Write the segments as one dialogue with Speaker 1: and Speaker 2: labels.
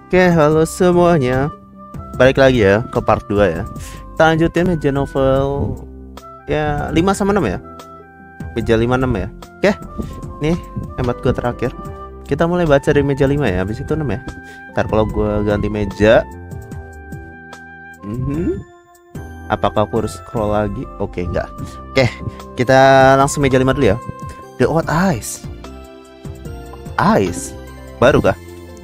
Speaker 1: Oke, halo semuanya. Balik lagi ya ke part 2 ya. Kita lanjutin meja novel ya 5 sama 6 ya. Meja 5 6 ya. Oke. Nih hemat gue terakhir. Kita mulai baca dari meja 5 ya, habis itu 6 ya. Ntar kalau gue ganti meja. Apakah aku harus scroll lagi? Oke, enggak. Oke, kita langsung meja 5 dulu ya. The Odd Eyes. Eyes. Baru kah?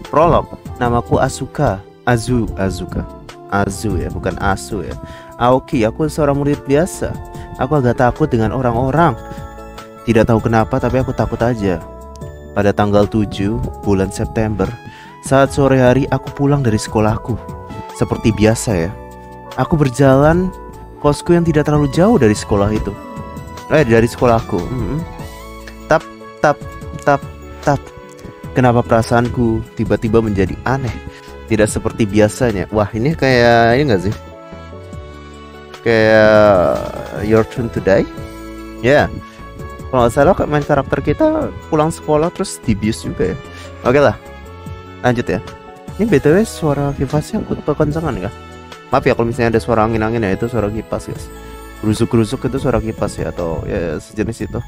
Speaker 1: Prolog. Namaku Asuka. Azuka. Azu ya, bukan Asu ya. Aoki, aku seorang murid biasa. Aku agak takut dengan orang-orang. Tidak tahu kenapa, tapi aku takut aja. Pada tanggal 7 bulan September, saat sore hari aku pulang dari sekolahku. Seperti biasa ya, aku berjalan kosku yang tidak terlalu jauh dari sekolah itu. Dari sekolahku. Tap, tap, tap, tap. Kenapa perasaanku tiba-tiba menjadi aneh? Tidak seperti biasanya. Wah, ini kayak ini enggak sih? Kayak Your Turn to Die? Ya. Kalau nggak salah main karakter kita pulang sekolah terus dibius juga ya. Oke lah, lanjut ya. Ini BTW suara kipasnya kekencangan ya. Maaf ya kalau misalnya ada suara angin-angin ya, itu suara kipas guys. Gerusuk-gerusuk itu suara kipas ya, atau ya sejenis itu.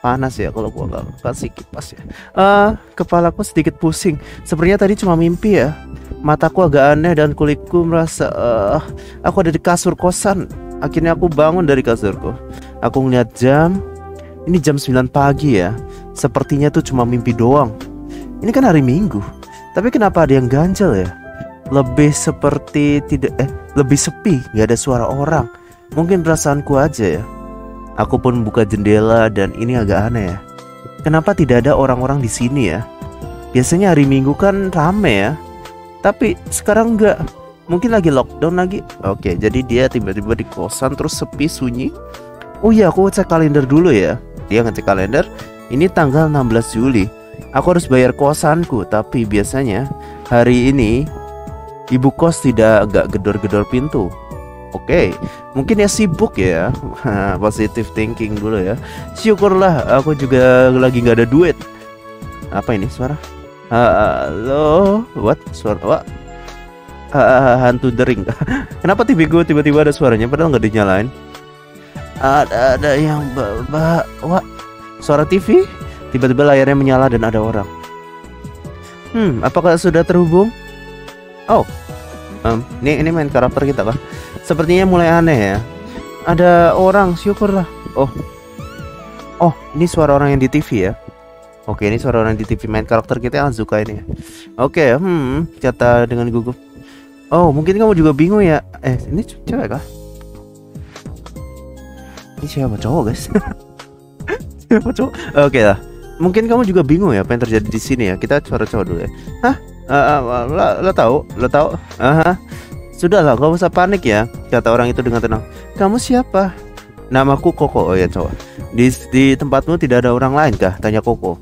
Speaker 1: Panas ya kalau gua nggak kasih kipas ya. Kepalaku sedikit pusing. Sepertinya tadi cuma mimpi ya. Mataku agak aneh dan kulitku merasa aku ada di kasur kosan. Akhirnya aku bangun dari kasurku. Aku ngeliat jam. Ini jam 9 pagi ya. Sepertinya tuh cuma mimpi doang. Ini kan hari Minggu. Tapi kenapa ada yang ganjel ya? Lebih seperti lebih sepi, nggak ada suara orang. Mungkin perasaanku aja ya. Aku pun buka jendela dan ini agak aneh ya. Kenapa tidak ada orang-orang di sini ya? Biasanya hari Minggu kan rame ya. Tapi sekarang enggak. Mungkin lagi lockdown lagi. Oke, jadi dia tiba-tiba di kosan terus sepi, sunyi. Oh iya, aku cek kalender dulu ya. Dia ngecek kalender. Ini tanggal 16 Juli. Aku harus bayar kosanku, tapi biasanya hari ini ibu kos agak gedor-gedor pintu. Oke, mungkin ya sibuk ya. Positive thinking dulu ya. Syukurlah, aku juga lagi nggak ada duit. Apa ini suara? Halo, what? Suara what? Hantu dering. Kenapa TV gue tiba-tiba ada suaranya padahal nggak dinyalain? Ada yang wah, suara TV. Tiba-tiba layarnya menyala dan ada orang. Apakah sudah terhubung? Oh, ini main karakter kita kah? Sepertinya mulai aneh ya. Ada orang, syukurlah. Oh, ini suara orang yang di TV ya. Oke, ini suara orang di TV. Main karakter kita Azuka ini ya. Oke, kata dengan gugup. Oh, mungkin kamu juga bingung ya. Ini cewek kah? Ini siapa cowok guys? Siapa cowok? Oke lah. Mungkin kamu juga bingung ya apa yang terjadi di sini ya. Kita suara cowok dulu ya. Hah? Lo tahu? Sudahlah, gak usah panik ya, kata orang itu dengan tenang. Kamu siapa? Namaku Koko. Oh ya cowok. Di tempatmu tidak ada orang lain kah? Tanya Koko.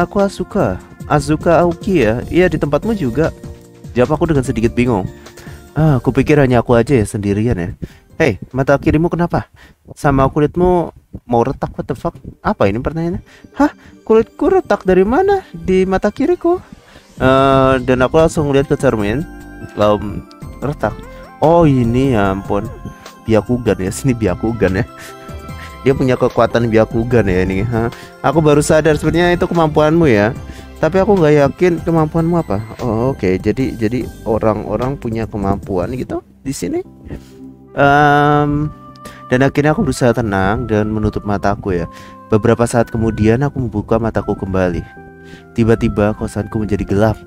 Speaker 1: Aku Azuka Aoki ya. Iya, di tempatmu juga. Jawab aku dengan sedikit bingung. Aku pikir hanya aku aja ya sendirian ya. Hei, mata kirimu kenapa? Sama kulitmu mau retak, what the fuck? Apa ini pertanyaannya? Hah? Kulitku retak dari mana? Di mata kiriku. Dan aku langsung lihat ke cermin. Lalu retak. Oh ini ya ampun. Byakugan ya, sini Byakugan ya. Dia punya kekuatan Byakugan ya ini. Aku baru sadar sebenarnya itu kemampuanmu ya. Tapi aku nggak yakin kemampuanmu apa. Oh, oke. Jadi orang-orang punya kemampuan gitu di sini. Dan akhirnya aku berusaha tenang dan menutup mataku ya. Beberapa saat kemudian aku membuka mataku kembali. Tiba-tiba kosanku menjadi gelap.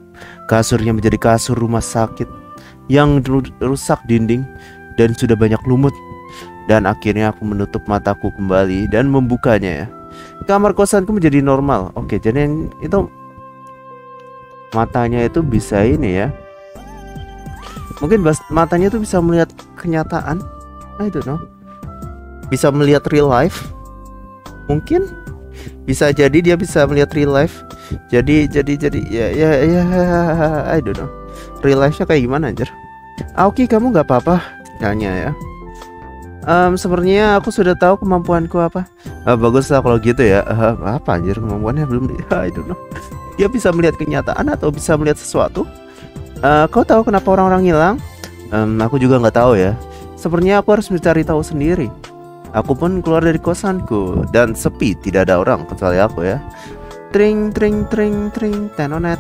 Speaker 1: Kasurnya menjadi kasur rumah sakit yang rusak dinding dan sudah banyak lumut. Dan akhirnya aku menutup mataku kembali dan membukanya ya. Kamar kosanku menjadi normal. Oke, jadi itu matanya itu bisa ini ya. Mungkin matanya itu bisa melihat kenyataan. I don't know. Bisa melihat real life. Mungkin bisa jadi dia bisa melihat real life. Jadi ya I don't know. Real life-nya kayak gimana anjir? Aoki, kamu nggak apa-apa? Tanya ya. Sepertinya aku sudah tahu kemampuanku apa. Bagus lah kalau gitu ya. Apa anjir kemampuannya belum I don't know. Dia bisa melihat kenyataan atau bisa melihat sesuatu. Kau tahu kenapa orang-orang hilang? Aku juga nggak tahu ya. Sepertinya aku harus mencari tahu sendiri. Aku pun keluar dari kosanku dan sepi, tidak ada orang kecuali aku ya. Tring tring tring tring tenonet.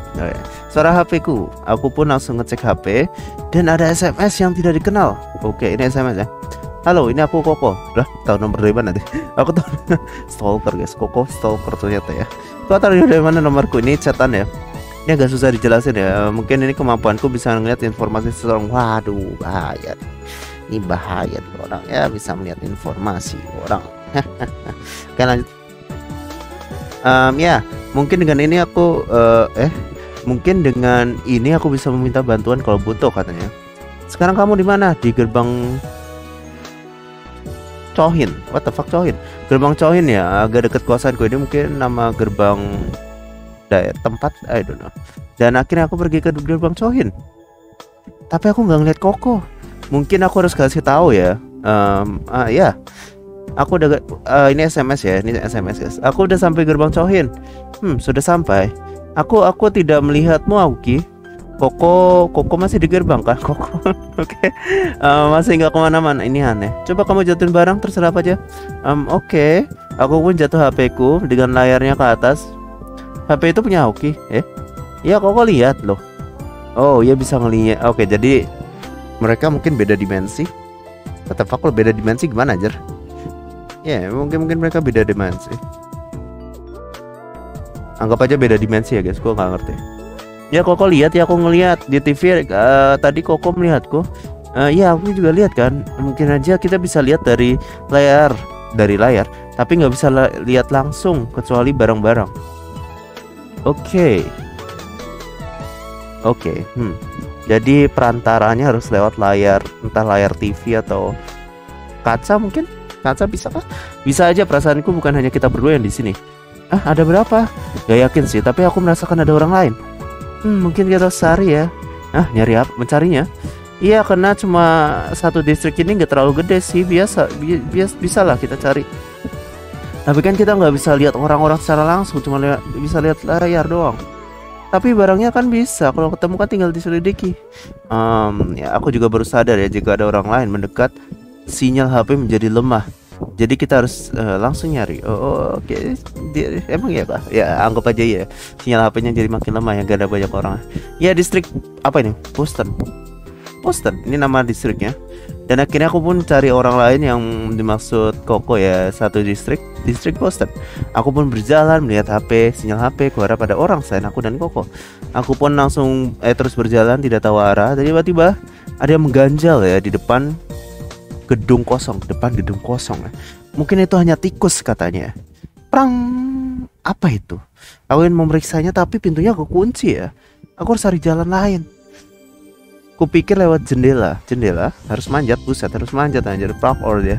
Speaker 1: Suara HP ku. Aku pun langsung ngecek HP dan ada SMS yang tidak dikenal. Oke, ini SMS ya. Halo, ini aku Koko. Lah, tahu nomor dari mana nanti? Aku tahu. Stalker guys, Koko stalker ternyata ya. Kau tahu dari mana nomorku? Ini chatan ya. Ini agak susah dijelasin ya. Mungkin ini kemampuanku bisa ngeliat informasi seseorang. Waduh, bahaya. Ini bahaya nih orang ya, bisa melihat informasi orang. Oke, lanjut. Ya, mungkin dengan ini aku mungkin dengan ini aku bisa meminta bantuan kalau butuh katanya. Sekarang kamu di mana? Di gerbang Chohin. What the fuck Chohin? Gerbang Chohin ya, agak dekat kosanku. Ini mungkin nama gerbang tempat, I don't know. Dan akhirnya aku pergi ke gerbang Chohin. Tapi aku nggak ngeliat Koko. Mungkin aku harus kasih tahu ya. Ya, aku udah ini SMS ya, ini SMS guys. Aku udah sampai gerbang Chohin. Sudah sampai. Aku tidak melihatmu, Aoki. Koko masih di gerbang kan? Koko, oke. Masih nggak kemana-mana. Ini aneh. Coba kamu jatuhin barang, terserah apa aja. Oke. Aku pun jatuh HP ku dengan layarnya ke atas. HP itu punya Aoki. Ya Koko lihat loh. Oh, ya bisa ngelihat. Oke, jadi mereka mungkin beda dimensi. Kata fuck lo, beda dimensi gimana aja? Ya, mungkin mereka beda dimensi. Anggap aja beda dimensi ya guys, gua nggak ngerti. Ya Koko lihat ya, aku ngelihat di TV tadi Koko melihatku. Ya aku juga lihat kan. Mungkin aja kita bisa lihat dari layar, tapi nggak bisa lihat langsung kecuali barang-barang. Oke. Jadi perantaranya harus lewat layar, entah layar TV atau kaca mungkin. Kaca bisa kah? Bisa aja, perasaanku bukan hanya kita berdua yang di sini. Ada berapa? Gak yakin sih, tapi aku merasakan ada orang lain. Mungkin kita cari ya. Nyari apa? Mencarinya? Iya, karena cuma satu distrik ini nggak terlalu gede sih. Bisa lah kita cari. Tapi kan kita nggak bisa lihat orang-orang secara langsung, cuma bisa lihat layar doang. Tapi barangnya kan bisa, kalau ketemu kan tinggal diselidiki. Ya aku juga baru sadar ya, jika ada orang lain mendekat, sinyal HP menjadi lemah. Jadi kita harus langsung nyari. Oke. Emang ya Pak? Ya anggap aja ya, sinyal HP-nya jadi makin lemah ya, gak ada banyak orang. Ya distrik apa ini? Boston, ini nama distriknya. Dan akhirnya aku pun cari orang lain yang dimaksud Koko ya, satu distrik Boston. Aku pun berjalan melihat HP, sinyal HP keluar pada orang selain aku dan Koko. Aku pun langsung terus berjalan tidak tahu arah. Dan tiba-tiba ada yang mengganjal ya di depan gedung kosong ya. Mungkin itu hanya tikus katanya. Prang, apa itu? Aku ingin memeriksanya tapi pintunya kekunci ya. Aku harus cari jalan lain. Kupikir lewat jendela harus manjat, buset harus manjat anjir, parkour ya.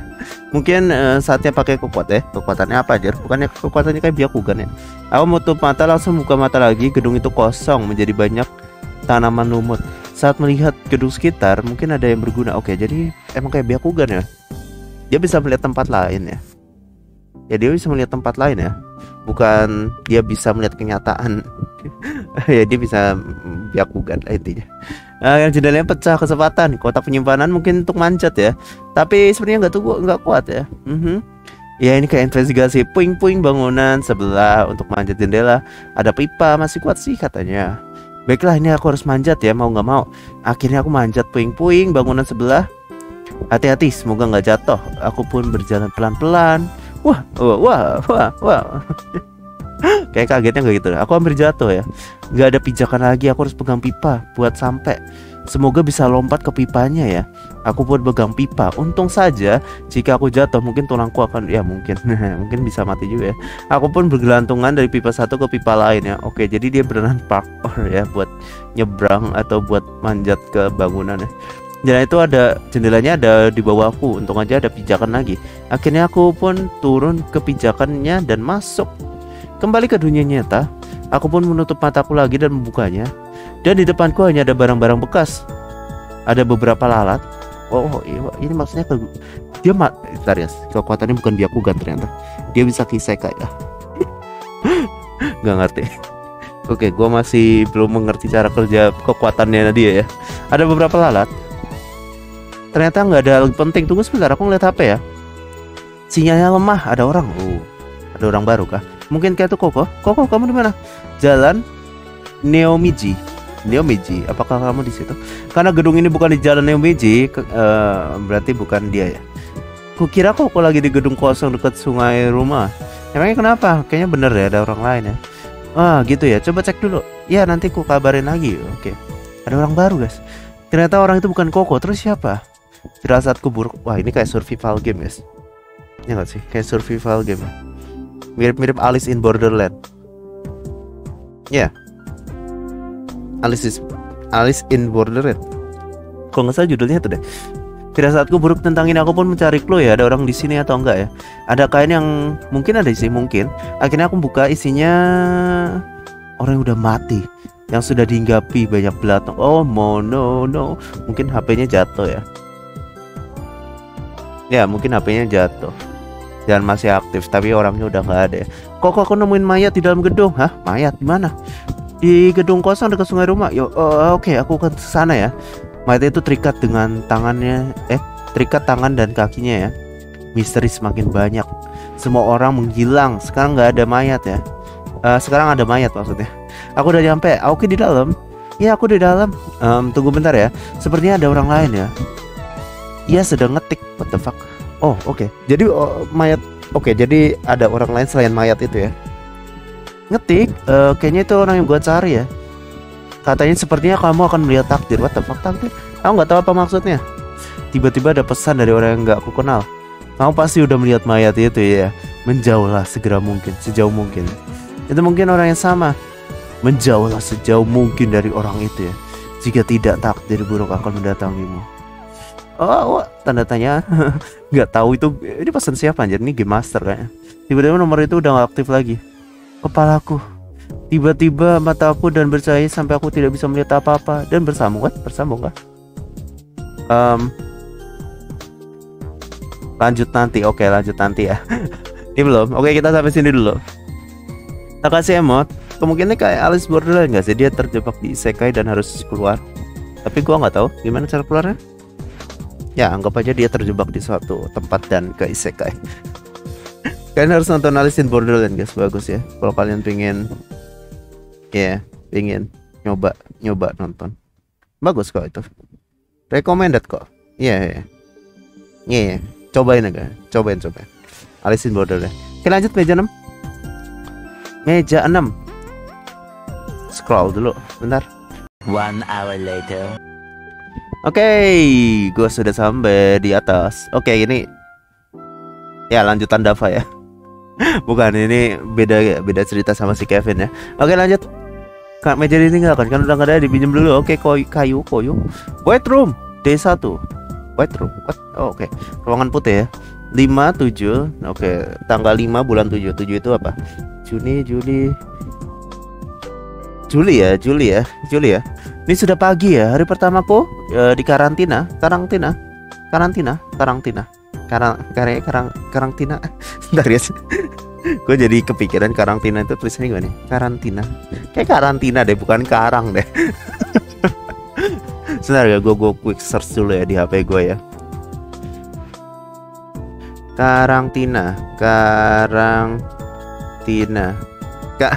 Speaker 1: Mungkin saatnya pakai kekuatannya apa aja? Bukannya kekuatannya kayak Byakugan ya. Aku menutup mata, langsung buka mata lagi. Gedung itu kosong, menjadi banyak tanaman lumut. Saat melihat gedung sekitar, mungkin ada yang berguna. Oke, jadi emang kayak Byakugan ya. Dia bisa melihat tempat lain ya. Dia bisa melihat tempat lain ya. Bukan dia bisa melihat kenyataan. Ya dia bisa Byakugan lah intinya. Yang jendelanya pecah, kesempatan kotak penyimpanan mungkin untuk manjat ya. Tapi sebenarnya nggak kuat ya. Ya ini kayak investigasi. Puing-puing bangunan sebelah untuk manjat jendela. Ada pipa, masih kuat sih katanya. Baiklah, ini aku harus manjat ya, mau nggak mau. Akhirnya aku manjat puing-puing bangunan sebelah. Hati-hati, semoga nggak jatuh. Aku pun berjalan pelan-pelan. Wah. Kayak kagetnya nggak gitu. Aku hampir jatuh ya. Nggak ada pijakan lagi. Aku harus pegang pipa buat sampai. Semoga bisa lompat ke pipanya ya. Aku pun pegang pipa. Untung saja jika aku jatuh mungkin tulangku akan mungkin bisa mati juga ya. Aku pun bergelantungan dari pipa satu ke pipa lain ya. Oke, jadi dia beneran parkour ya buat nyebrang atau buat manjat ke bangunan ya. Dan itu ada jendelanya ada di bawahku. Untung aja ada pijakan lagi. Akhirnya aku pun turun ke pijakannya dan masuk kembali ke dunia nyata. Aku pun menutup mataku lagi dan membukanya. Dan di depanku hanya ada barang-barang bekas. Ada beberapa lalat. Oh, ini maksudnya dia bentar ya, kekuatannya bukan Byakugan ternyata. Dia bisa Kisekai ya. Gak ngerti. Oke, gua masih belum mengerti cara kerja kekuatannya dia ya. Ada beberapa lalat. Ternyata nggak ada hal penting. Tunggu sebentar, aku ngeliat HP ya. Sinyalnya lemah. Ada orang. Ada orang baru kah? Mungkin kayak itu Koko. Koko, kamu di mana? Jalan Neomiji. Neomiji. Apakah kamu di situ? Karena gedung ini bukan di Jalan Neomiji, berarti bukan dia ya. Kukira Koko lagi di gedung kosong dekat sungai rumah. Emangnya kenapa? Kayaknya bener ya, ada orang lain ya. Gitu ya. Coba cek dulu. Ya, nanti ku kabarin lagi. Oke. Ada orang baru, guys. Ternyata orang itu bukan Koko. Terus siapa? Firasatku buruk. Wah, ini kayak survival game, guys. Ya nggak sih? Kayak survival game. Mirip-mirip Alice in Borderland. Ya. Alice in Borderland. Kok nggak salah judulnya tuh deh. Firasatku buruk tentang ini. Aku pun mencari clue ya. Ada orang di sini atau enggak ya? Ada kain yang mungkin ada sih, mungkin. Akhirnya aku buka, isinya orang yang udah mati, yang sudah dihinggapi banyak belatung. Oh no. Mungkin HP-nya jatuh ya. Ya, mungkin HP-nya jatuh dan masih aktif, tapi orangnya udah nggak ada ya. Kok aku nemuin mayat di dalam gedung? Hah? Mayat di mana? Di gedung kosong dekat sungai rumah. Oke, aku ke sana ya. Mayat itu terikat dengan tangannya, terikat tangan dan kakinya ya. Misteri semakin banyak. Semua orang menghilang. Sekarang nggak ada mayat ya. Sekarang ada mayat maksudnya. Aku udah nyampe. Oke, di dalam. Ya, aku di dalam. Tunggu bentar ya. Sepertinya ada orang lain ya. Ia sedang ngetik. What the fuck? Oh, oke. Jadi mayat. Oke, jadi ada orang lain selain mayat itu ya. Ngetik. Kayaknya itu orang yang gua cari ya. Katanya sepertinya kamu akan melihat takdir. What the fuck, takdir? Aku nggak tahu apa maksudnya. Tiba-tiba ada pesan dari orang yang nggak aku kenal. Kamu pasti udah melihat mayat itu ya. Menjauhlah segera mungkin, sejauh mungkin. Itu mungkin orang yang sama. Menjauhlah sejauh mungkin dari orang itu ya. Jika tidak, takdir buruk akan mendatangimu. Tanda tanya. Nggak tahu itu. Ini pesan siapa anjir? Ini game master kayaknya. Tiba-tiba nomor itu udah nggak aktif lagi. Kepalaku tiba-tiba mataku dan bercahaya sampai aku tidak bisa melihat apa-apa. Dan bersambung kan? Bersambung kah? Lanjut nanti. Oke, lanjut nanti ya. Ini belum. Oke, kita sampai sini dulu. Tak kasih emot. Kemungkinan kayak Alice Borderland nggak sih? Dia terjebak di isekai dan harus keluar. Tapi gua nggak tahu gimana cara keluarnya. Ya, anggap aja dia terjebak di suatu tempat dan ke isekai. Kalian harus nonton Alice in Borderland, guys. Bagus ya. Kalau kalian pengen pengen nyoba nonton. Bagus kok itu. Recommended kok. Iya. Cobain aja. Cobain. Alice in Borderland. Oke, lanjut meja 6. Meja 6. Scroll dulu, bentar.
Speaker 2: 1 hour later.
Speaker 1: Oke, gue sudah sampai di atas. Oke, ini ya lanjutan Dava ya. Bukan, ini beda cerita sama si Kevin ya. Oke, lanjut. Kak, meja ditinggalkan kan udah nggak ada, dipinjam dulu. Oke, kayu. White room D1. White room. What? Oh, oke. Ruangan putih ya. 5, 7. Oke, tanggal 5 bulan 7. 7 itu apa? Juli ya. Ini sudah pagi ya. Hari pertamaku di karantina. Bentar ya. Gue jadi kepikiran karantina itu tulisannya gimana nih? Karantina. Kayak karantina deh, bukan karang deh. Sebentar ya, gue quick search dulu ya di HP gue ya. Karantina.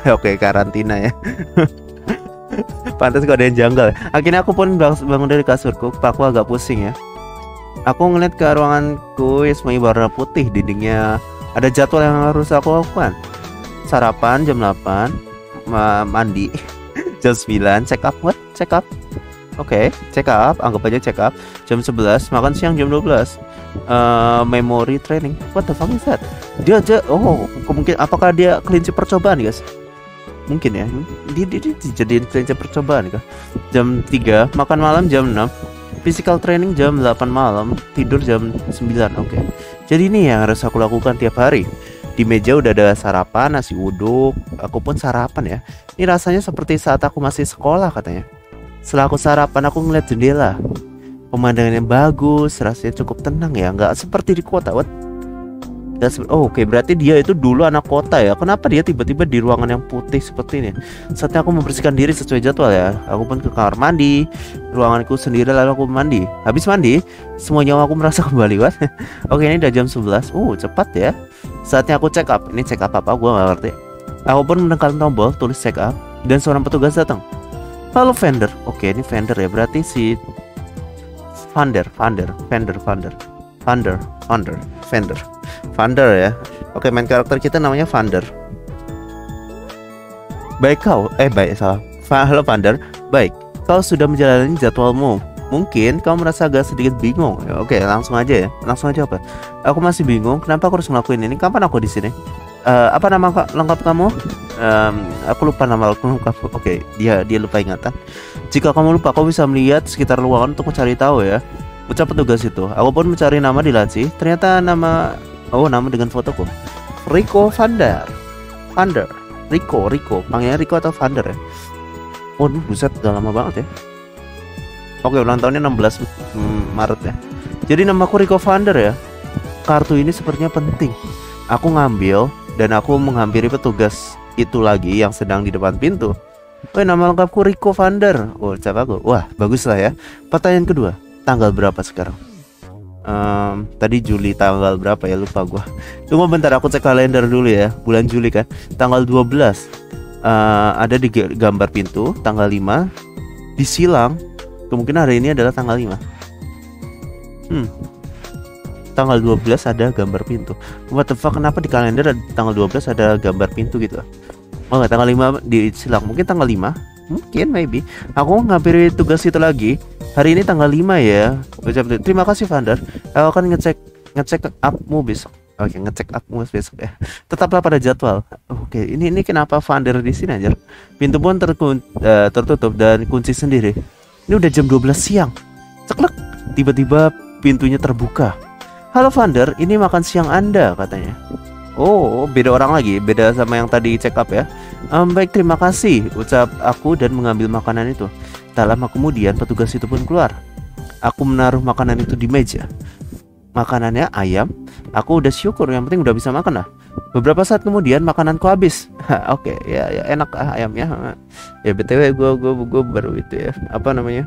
Speaker 1: Oke, karantina ya. Pantas kok ada yang janggal. Akhirnya aku pun bangun dari kasurku. Kepalaku agak pusing ya. Aku ngeliat ke ruanganku semuanya warna putih. Dindingnya ada jadwal yang harus aku lakukan. Sarapan jam 8, mandi jam 9, check up. Oke, check up, anggap aja check up. Jam 11, makan siang jam 12. Memory training. What the fuck is that? Dia kemungkinan apakah dia kelinci percobaan, guys? Mungkin ya. Dia dijadiin kelinci percobaan kah? Jam 3, makan malam jam 6. Physical training jam 8 malam, tidur jam 9. Oke. Jadi ini yang harus aku lakukan tiap hari. Di meja udah ada sarapan, nasi uduk. Aku pun sarapan ya. Ini rasanya seperti saat aku masih sekolah katanya. Setelah aku sarapan, aku ngeliat jendela. Pemandangannya bagus, rasanya cukup tenang ya. Nggak seperti di kota. What? Oh, oke, berarti dia itu dulu anak kota ya. Kenapa dia tiba-tiba di ruangan yang putih seperti ini? Saatnya aku membersihkan diri sesuai jadwal ya. Aku pun ke kamar mandi, ruanganku sendiri, lalu aku mandi. Habis mandi, semua nyawa aku merasa kembali kan. Oke, ini udah jam 11. Cepat ya. Saatnya aku check up. Ini check up apa? Gua nggak ngerti. Aku pun menekan tombol tulis check up dan seorang petugas datang. Halo vendor. Oke, ini vendor ya. Berarti si vendor ya. Oke, main karakter kita namanya Vander. Baik kau, salah. Halo Vander, baik. Kau sudah menjalani jadwalmu. Mungkin kau merasa agak sedikit bingung. Oke, langsung aja ya. Langsung aja apa? Aku masih bingung. Kenapa aku harus ngelakuin ini? Kapan aku di sini? Apa nama lengkap kamu? Aku lupa nama lengkap. Oke, dia lupa ingatan. Jika kamu lupa, kau bisa melihat sekitar ruangan untuk mencari tahu ya. Ucap petugas itu. Aku pun mencari nama di laci. Ternyata nama dengan fotoku. Rico Vander. Rico. Panggilnya Rico atau Vander ya? Buset, udah lama banget ya. Oke, ulang tahunnya 16 Maret ya. Jadi namaku Rico Vander ya. Kartu ini sepertinya penting. Aku ngambil dan aku menghampiri petugas itu lagi yang sedang di depan pintu. Nama lengkapku Rico Vander. Ucap aku. Wah, bagus lah ya. Pertanyaan kedua. Tanggal berapa sekarang? Tadi Juli, tanggal berapa ya, lupa gua. Tunggu bentar, aku cek kalender dulu ya. Bulan Juli kan, tanggal 12. Ada di gambar pintu. Tanggal 5 disilang. Kemungkinan hari ini adalah tanggal 5. Tanggal 12 ada gambar pintu. What the fuck, kenapa di kalender tanggal 12 ada gambar pintu gitu? Oh nggak, tanggal 5 disilang. Mungkin tanggal 5. Mungkin, maybe. Aku ngampiri tugas itu lagi. Hari ini tanggal 5 ya. Terima kasih Vander. Aku akan ngecek upmu besok. Oke, ngecek upmu besok ya. Tetaplah pada jadwal. Oke, ini kenapa Vander di sini aja? Pintu pun tertutup dan kunci sendiri. Ini udah jam 12 siang. Ceklek. Tiba-tiba pintunya terbuka. Halo Vander, ini makan siang Anda katanya. Oh, beda orang lagi, beda sama yang tadi check up ya. Baik, terima kasih, ucap aku dan mengambil makanan itu. Tak lama kemudian petugas itu pun keluar. Aku menaruh makanan itu di meja. Makanannya ayam. Aku udah syukur, yang penting udah bisa makan lah. Beberapa saat kemudian makananku habis. Oke, ya enak ayamnya. Ya BTW gue baru itu ya. Apa namanya?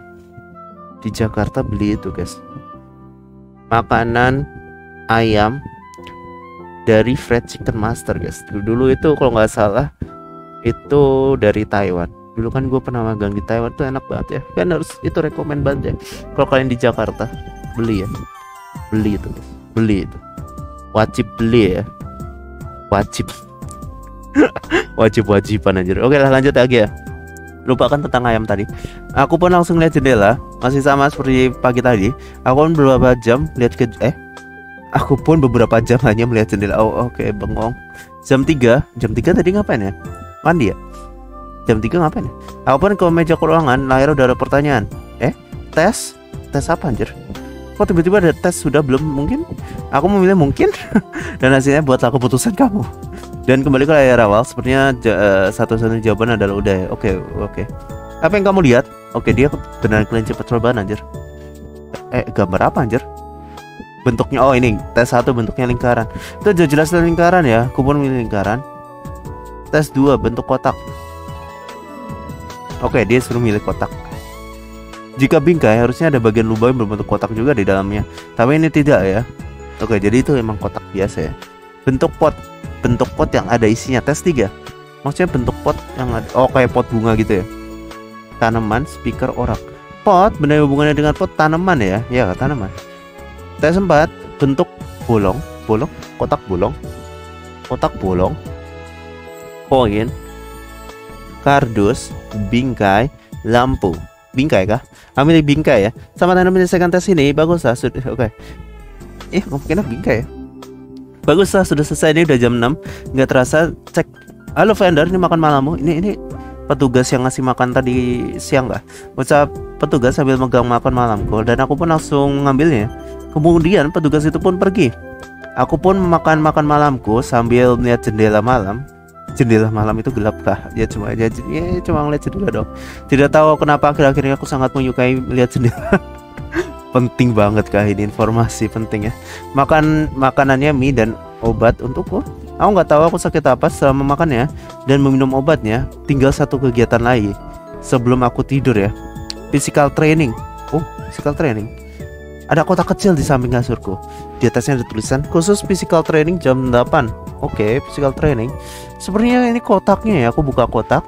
Speaker 1: Di Jakarta beli itu, guys. Makanan ayam dari Fried Chicken Master, guys. Dulu itu kalau nggak salah itu dari Taiwan. Dulu kan gue pernah magang di Taiwan, tuh enak banget ya. Kan harus itu rekomend banget ya. Kalau kalian di Jakarta beli ya, beli itu, wajib beli ya, wajiban aja. Oke lah, lanjut lagi ya. Lupakan tentang ayam tadi. Aku pun langsung lihat jendela, masih sama seperti pagi tadi. Aku pun beberapa jam hanya melihat jendela. Oke, bengong. Jam 3 tadi ngapain ya? Mandi ya? Jam 3 ngapain ya? Aku pun ke meja keuangan, lahir udah ada pertanyaan. Tes apa anjir? Kok tiba-tiba ada tes? Sudah belum? Mungkin aku memilih mungkin. Dan hasilnya buatlah keputusan kamu. Dan kembali ke layar awal. Sepertinya satu-satunya jawaban adalah udah ya. Oke. Apa yang kamu lihat? Oke, dia beneran kelinci percobaan anjir. Gambar apa anjir? Bentuknya, ini tes 1 bentuknya lingkaran. Itu jelas lingkaran ya. Aku pun milih lingkaran. Tes 2 bentuk kotak. Oke, dia suruh milih kotak. Jika bingkai, harusnya ada bagian lubang yang berbentuk kotak juga di dalamnya. Tapi ini tidak ya. Oke, jadi itu emang kotak biasa ya. Bentuk pot yang ada isinya. Tes 3. Maksudnya bentuk pot yang ada, kayak pot bunga gitu ya. Tanaman, speaker, orak. Pot, benda yang hubungannya dengan pot, tanaman ya. Ya, tanaman. Tes 4. Bentuk bolong, kotak bolong. Koin, kardus, bingkai, lampu. Bingkai kah? Ambil bingkai ya. Sama tanda menyelesaikan tes ini. Bagus lah. Oke. Mungkin bingkai ya. Bagus lah, sudah selesai. Ini udah jam 6. Nggak terasa cek. Halo vendor, ini makan malammu. Ini petugas yang ngasih makan tadi siang nggak? Ucap petugas sambil megang makan malamku. Dan aku pun langsung ngambilnya. Kemudian petugas itu pun pergi. Aku pun makan malamku sambil melihat jendela malam. Jendela malam itu gelap kah? Ya cuma ngeliat jendela dong. Tidak tahu kenapa akhir-akhir ini aku sangat menyukai melihat jendela. Penting banget kah ini, informasi penting ya. Makanannya mie dan obat untukku. Aku nggak tahu aku sakit apa selama makannya dan meminum obatnya. Tinggal satu kegiatan lagi sebelum aku tidur ya. Physical training. Oh, physical training. Ada kotak kecil di samping kasurku. Di atasnya ada tulisan khusus physical training jam 8. Oke, physical training. Sepertinya ini kotaknya ya. Aku buka kotak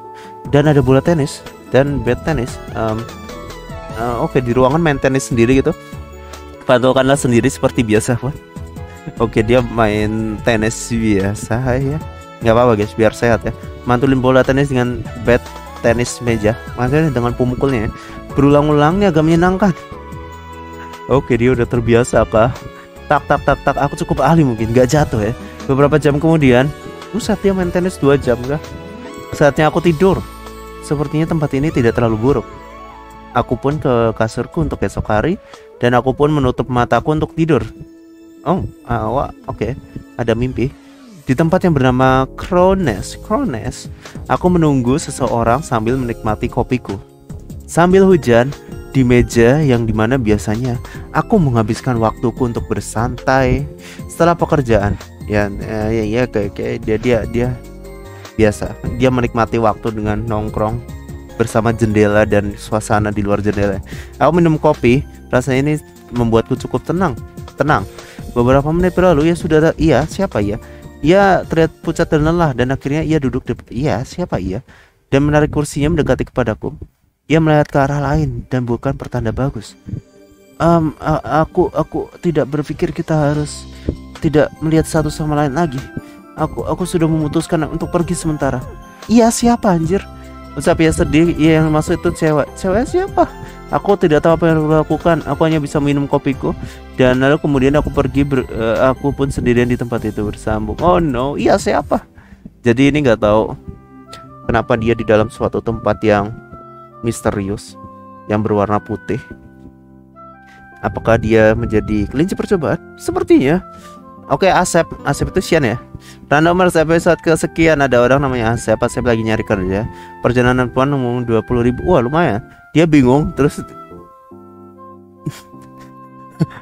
Speaker 1: dan ada bola tenis dan bed tenis. Oke, di ruangan main tenis sendiri gitu. Pantulkanlah sendiri seperti biasa, Pak. Oke, dia main tenis biasa ya. Nggak apa-apa guys, biar sehat ya. Mantulin bola tenis dengan bat tenis meja. Maksudnya dengan pemukulnya ya. Berulang-ulangnya agak menyenangkan. Oke, dia udah terbiasa kah? Tak tak tak tak. Aku cukup ahli mungkin, nggak jatuh ya. Beberapa jam kemudian, saat dia main tenis 2 jam kah? Saatnya aku tidur. Sepertinya tempat ini tidak terlalu buruk. Aku pun ke kasurku untuk esok hari dan aku pun menutup mataku untuk tidur. Oh, oke. Ada mimpi. Di tempat yang bernama Krones, aku menunggu seseorang sambil menikmati kopiku. Sambil hujan di meja yang dimana biasanya aku menghabiskan waktuku untuk bersantai setelah pekerjaan. Ya kayak dia biasa. Dia menikmati waktu dengan nongkrong bersama jendela dan suasana di luar jendela. Aku minum kopi, rasanya ini membuatku cukup tenang. Beberapa menit berlalu, siapa ya? Ia terlihat pucat dan lelah dan akhirnya ia duduk siapa ia? Dan menarik kursinya mendekati kepadaku. Ia melihat ke arah lain dan bukan pertanda bagus. Aku tidak berpikir kita harus tidak melihat satu sama lain lagi. Aku sudah memutuskan untuk pergi sementara. Iya, siapa anjir? Ucap ia sedih. Ia yang masuk itu cewek. Cewek siapa? Aku tidak tahu apa yang harus lakukan. Aku hanya bisa minum kopiku dan lalu kemudian aku pergi. Aku pun sendirian di tempat itu bersambung. Oh no, iya siapa? Jadi ini nggak tahu kenapa dia di dalam suatu tempat yang misterius yang berwarna putih. Apakah dia menjadi kelinci percobaan? Sepertinya. Oke, Asep itu Sian ya. Random episode kesekian ada orang namanya Asep lagi nyari kerja. Perjalanan puan ngomong 20.000. Wah, lumayan. Dia bingung terus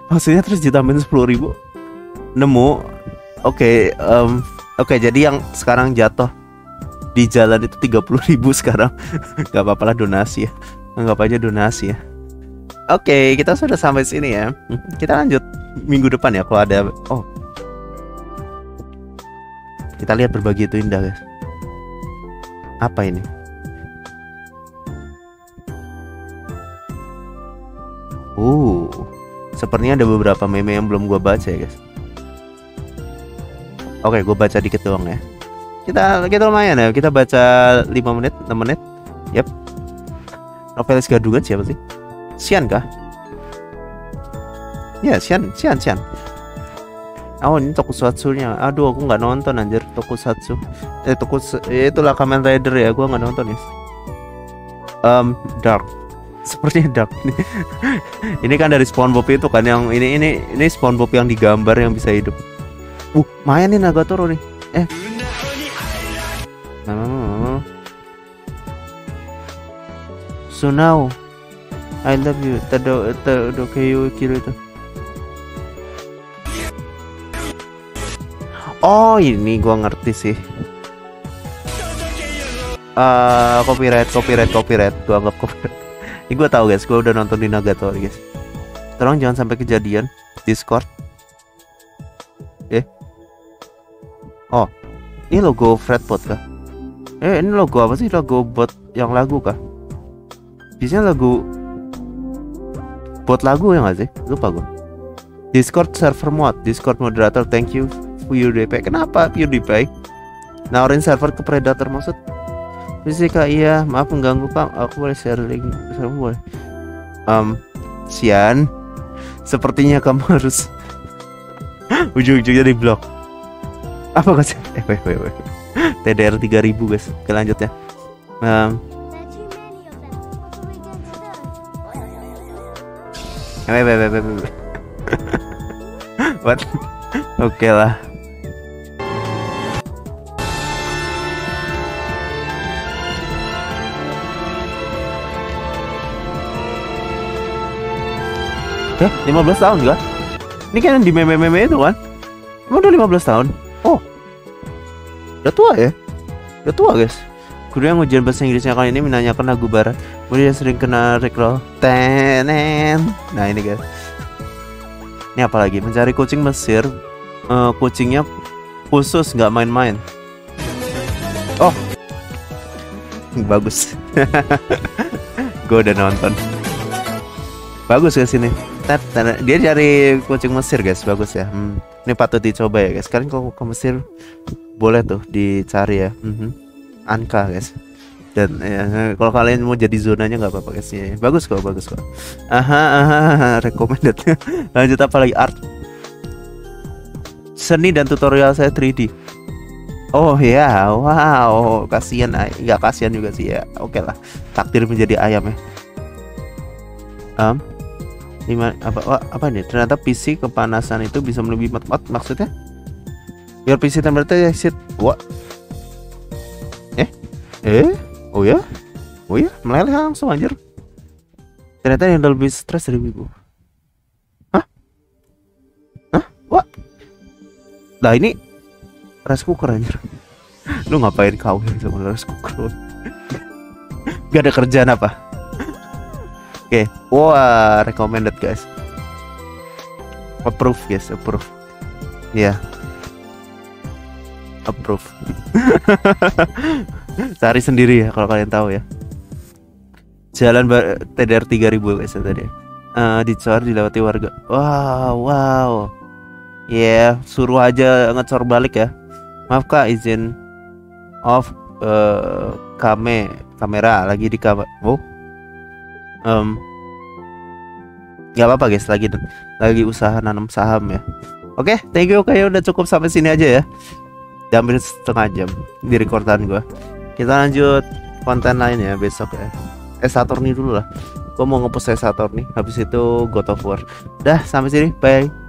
Speaker 1: maksudnya terus ditambahin 10.000. Nemu. Oke, jadi yang sekarang jatuh di jalan itu 30.000 sekarang. Gak apa-apa lah, donasi ya. Anggap aja donasi ya. Oke, kita sudah sampai sini ya. Kita lanjut minggu depan ya kalau ada. Oh, kita lihat berbagi itu indah guys. Apa ini? Sepertinya ada beberapa meme yang belum gua baca ya guys. Oke, gua baca dikit doang ya. Kita lumayan ya. Kita baca 5 menit, 6 menit. Yap. Novelis gadungan siapa sih? Sian kah? Ya, Sian. Oh, ini tokusatsunya. Aduh, aku nggak nonton anjir tokusatsu. Itulah Kamen Rider ya, gua nggak nonton ya. Dark. Sepertinya Dark. Ini kan dari SpongeBob itu kan yang ini SpongeBob yang digambar yang bisa hidup. Main nih Nagatoro nih. So now I love you. Tado kayo kiro itu. Oh, ini gua ngerti sih. Copyright. Gua anggap copyright. Ini gua tahu guys, gua udah nonton di Nagatoro guys. Tolong jangan sampai kejadian Discord. Oh, ini logo Fredbot kah? Ini logo apa sih? Logo bot yang lagu kah? Biasanya lagu bot lagu ya nggak sih? Lupa gua. Discord server mod, Discord moderator, thank you PewDiePie. Kenapa PewDiePie nawarin server ke Predator maksud? Fisika iya, maaf mengganggu Pak. Aku boleh share link, boleh. Sian, sepertinya kamu harus ujung-ujungnya di blok. Apa kasih? Wait. TDR 3000 guys. Oke, lanjut ya. What? Oke lah. Oke, 15 tahun kan? Ini kan di meme-meme itu kan? Emang udah 15 tahun? Oh, udah tua ya? Udah tua guys. Guru yang ujian bahasa Inggrisnya kali ini menanyakan lagu barat. Kemudian sering kena recall. Tenen. Nah ini guys. Ini apa lagi? Mencari kucing Mesir. Kucingnya khusus, nggak main-main. Oh, bagus. Gue udah nonton. Bagus guys ini. Dia cari kucing Mesir guys, bagus ya. Ini patut dicoba ya guys. Kalian kalau ke Mesir boleh tuh dicari ya. Anka guys. Dan ya, kalau kalian mau jadi zonanya nggak apa-apa guys ya. Bagus kok, bagus kok. Recommended. Lanjut apa lagi? Art. Seni dan tutorial saya 3D. Oh ya, wow, kasihan, nggak kasihan juga sih ya. Oke lah, takdir menjadi ayam ya. Apa nih? Ternyata PC kepanasan itu bisa melebihi maksudnya? Your PC temperature exit what? Oh ya? Meleleh langsung anjir. Ternyata yang lebih stres dari ibu. What? Lah ini rice cooker anjir. Lu ngapain kawin sama rice cooker? Gak ada kerjaan apa? Oke, wah, recommended guys. Approve guys, approve. Ya, yeah. Approve. Cari sendiri ya kalau kalian tahu ya. Jalan TDR 3000 guys tadi. Dicor dilewati warga. Wow. Ya, suruh aja ngecor balik ya. Maaf kak, izin off kamera lagi di kamar. Gak apa-apa guys, lagi usaha nanam saham ya. Oke, thank you. Kayaknya udah cukup sampai sini aja ya. Hampir setengah jam di rekordan gua. Kita lanjut konten lain ya besok ya. Saturn nih dulu lah. Gua mau ngepost Saturn nih. Habis itu God of War. Dah, sampai sini. Bye.